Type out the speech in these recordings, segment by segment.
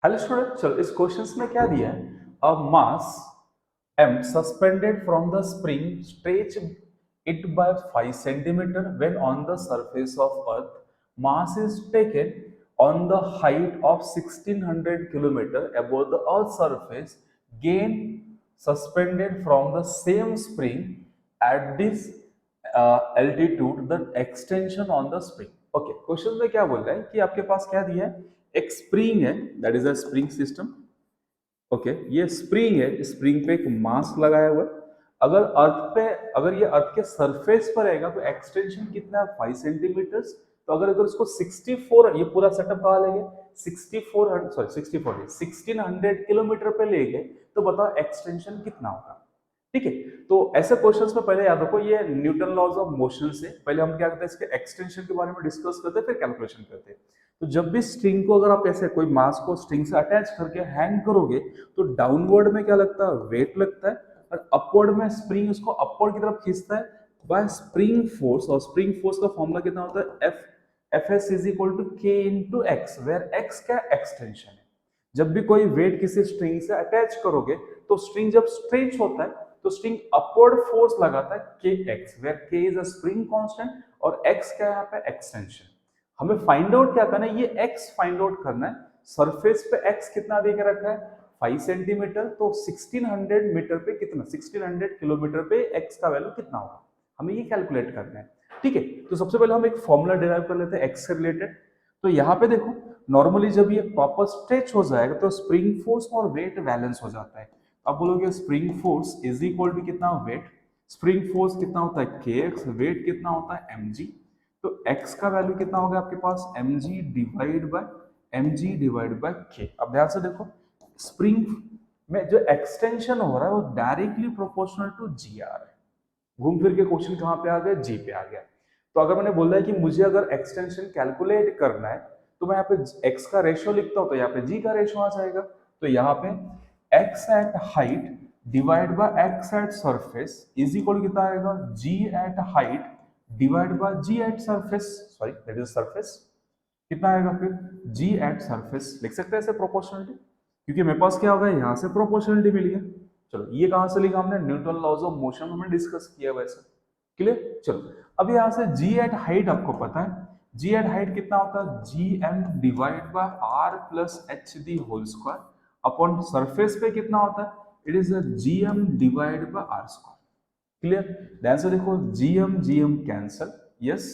Hello student, चलो इस questions में क्या दिया है। अ मास m suspended from the spring stretch it by 5 centimeter when on the surface of earth. Mass is taken on the height of 1600 kilometer above the earth surface. Gain suspended from the same spring at this altitude the extension on the spring. Okay, question में क्या बोल रहा है कि आपके पास क्या दिया है, एक स्प्रिंग है, that is a spring system. Okay, ये स्प्रिंग है, स्प्रिंग पे एक मास लगाया हुआ है। अगर अर्थ पे, अगर ये अर्थ के सरफेस पर रहेगा तो एक्सटेंशन कितना है, 5 सेंटीमीटर्स। तो अगर अगर इसको 64, ये पूरा सेटअप कहाँ ले गए, 6400, सॉरी 64 नहीं, 1600 किलोमीटर पे ले गए, तो बताओ एक्सटेंशन कितना होगा। ठीक है, तो ऐसे क्वेश्चंस में पहले याद रखो, ये न्यूटन लॉज ऑफ मोशन से पहले हम क्या करते हैं, इसके एक्सटेंशन के बारे में डिस्कस करते हैं, फिर कैलकुलेशन करते हैं। तो जब भी स्ट्रिंग को, अगर आप ऐसे कोई मास को स्ट्रिंग से अटैच करके हैंग करोगे, तो डाउनवर्ड में क्या लगता है, वेट लगता है, और अपवर्ड में स्प्रिंग उसको अपवर्ड की तरफ खींचता है बाय स्प्रिंग फोर्स। और स्प्रिंग फोर्स का फॉर्मूला कितना होता है, F S is equal to K into X, where X क्या एक्सटेंशन है। जब भी कोई वेट किसी स्ट्रिंग से अटैच करोगे, तो स्ट्रिंग जब स्ट्रेच होता है तो स्ट्रिंग अपवर्ड फोर्स लगाता है के एक्स, वेयर के इज अ स्प्रिंग कांस्टेंट और एक्स क्या है यहाँ पे एक्सटेंशन। हमें फाइंड आउट क्या करना है, ये एक्स फाइंड आउट करना है। सरफेस पे एक्स कितना दे के रखा है, 5 सेंटीमीटर, तो 1600 मीटर पे कितना, 1600 किलोमीटर पे एक्स का वैल्यू कितना होगा, हमें ये कैलकुलेट करना है। ठीक है, तो सबसे पहले हम एक फॉर्मूला डिराइव कर लेते हैं एक्स से रिलेटेड। तो यहाँ पे देखो, नॉर्मली जब ये प्रॉपर स्ट्रेच हो जाएगा तो स्प्रिंग फोर्स और वेट बैलेंस हो जाता है। अब बोलोगे spring force is equal to कितना, वेट। स्प्रिंग फोर्स कितना होता है, के एक्स, वेट कितना होता है, एम जी। तो x का वैल्यू कितना होगा आपके पास, mg डिवाइड बाय के। अब ध्यान से देखो, स्प्रिंग में जो एक्सटेंशन हो रहा है वो डायरेक्टली प्रोपोर्शनल टू जी आ रहा है। घूम फिर के क्वेश्चन कहाँ पे आ गया, जी पे आ गया। तो अगर मैंने बोला है कि मुझे अगर एक्सटेंशन कैलकुलेट करना है, तो मैं यहाँ पे x का रेशियो लिखता हूँ, तो यहाँ पे g का रेशियो आ जाएगा। तो यहाँ पे x at height divide by x at surface is equal कितना आएगा, g at height divide by g at surface, sorry that is surface, कितना आएगा फिर, g एट सरफेस। लिख सकते हैं ऐसे प्रोपोर्शनलिटी, क्योंकि मेरे पास क्या होगा, यहाँ से प्रोपोर्शनलिटी मिल गया। चलो ये कहां से लिखा हमने, न्यूटन लॉज ऑफ मोशन हमने डिस्कस किया वैसे। क्लियर, चलो अब यहाँ से g एट हाइट आपको पता है, g एट हाइट कितना होता है, G M divide by R plus H D whole square upon surface पे कितना होता है, it is G M divide by R square. Clear, ध्यान से देखो, G M cancel, yes,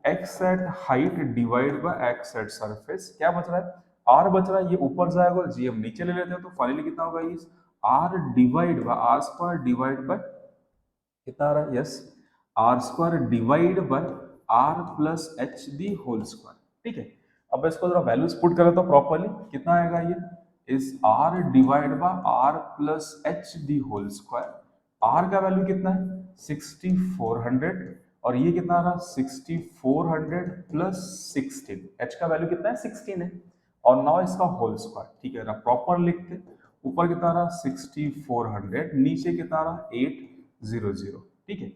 X at height divide by X at surface, क्या बच रहा है, आर बच रहा है, ये ऊपर जाएगा और जी एम नीचे ले लेते हैं, तो फाइनली कितना होगा, ये R divide by R square divide by कितना आ रहा है, yes, R square divide by R plus H D whole square. ठीक है, अब इसको जरा वैल्यूज पुट करें तो प्रॉपरली कितना आएगा, ये इस R divide by R plus H D whole square. R का वैल्यू कितना है, 6400, और ये कितना आ रहा, 6400 प्लस 16, एच का वैल्यू कितना है, 16 है, और नाउ इसका होल स्क्वायर। ठीक है, प्रॉपर लिखते, ऊपर कितना आ रहा 6400, नीचे कितना आ रहा 800। ठीक है,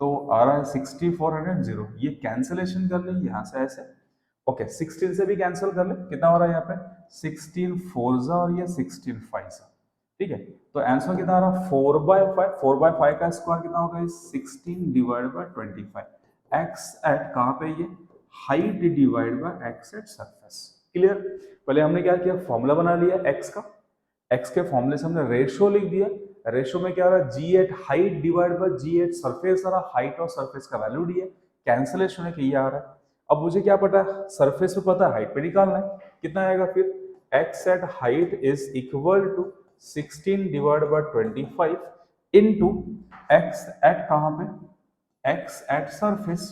तो आ रहा है 6400 जीरो, ये कैंसिलेशन कर ले यहाँ से ऐसे। ओके, 16 से भी कैंसिल कर ले, कितना हो रहा है यहाँ पे, 16 फोर जा और ये 16 फाइव जा। ठीक है, तो आंसर कितना आ रहा, 4/5, 4/5 का स्क्वायर कितना होगा, 16 डिवाइड बाय 25, एक्स एट कहाँ पे, ये height divide by X at surface. Clear, पहले हमने क्या किया, फॉर्मूला बना लिया एक्स का, एक्स के फॉर्मूले से हमने रेशियो लिख दिया। रेशियो में क्या आ रहा है, g at height divide by g at surface आ रहा, हाइट और सरफेस का वैल्यू दिया, कैंसिलेशन है कि ये आ रहा है। अब मुझे क्या पता है, सरफेस पे पता है, हाइट पे निकालना है, कितना आएगा फिर, X at height is equal to 16 divide by 25 into X at कहाँ पे, एक्स एट सरफेस,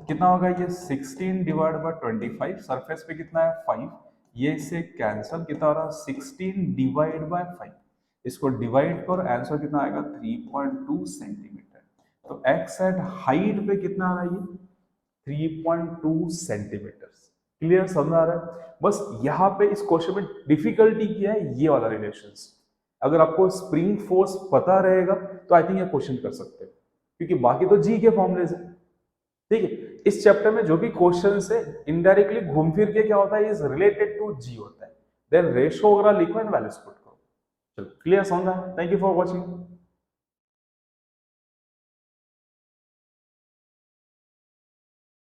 कितना होगा ये 16 डिवाइड बाय 25, सरफेस पे कितना है 5, ये से कैंसल, कितना आ रहा 16 डिवाइड बाय 5, इसको डिवाइड करो, आंसर कितना आएगा 3.2 सेंटीमीटर। तो एक्स एट हाइट पे कितना आ रहा है, ये 3.2 सेंटीमीटर। क्लियर, समझ आ रहा है। बस यहाँ पे इस क्वेश्चन में डिफिकल्टी क्या है, ये वाला रिलेशंस। अगर आपको स्प्रिंग फोर्स पता रहेगा तो आई थिंक ये क्वेश्चन कर सकते हैं, क्योंकि बाकी तो जी के फॉर्मूले से। ठीक है, इस चैप्टर में जो भी क्वेश्चन है इनडायरेक्टली घूम फिर के क्या होता है, इज रिलेटेड टू जी होता है। देन रेशो वगैरह लिखो एंड वैल्यूज पुट करो। चलो क्लियर समझ में? Thank you for watching.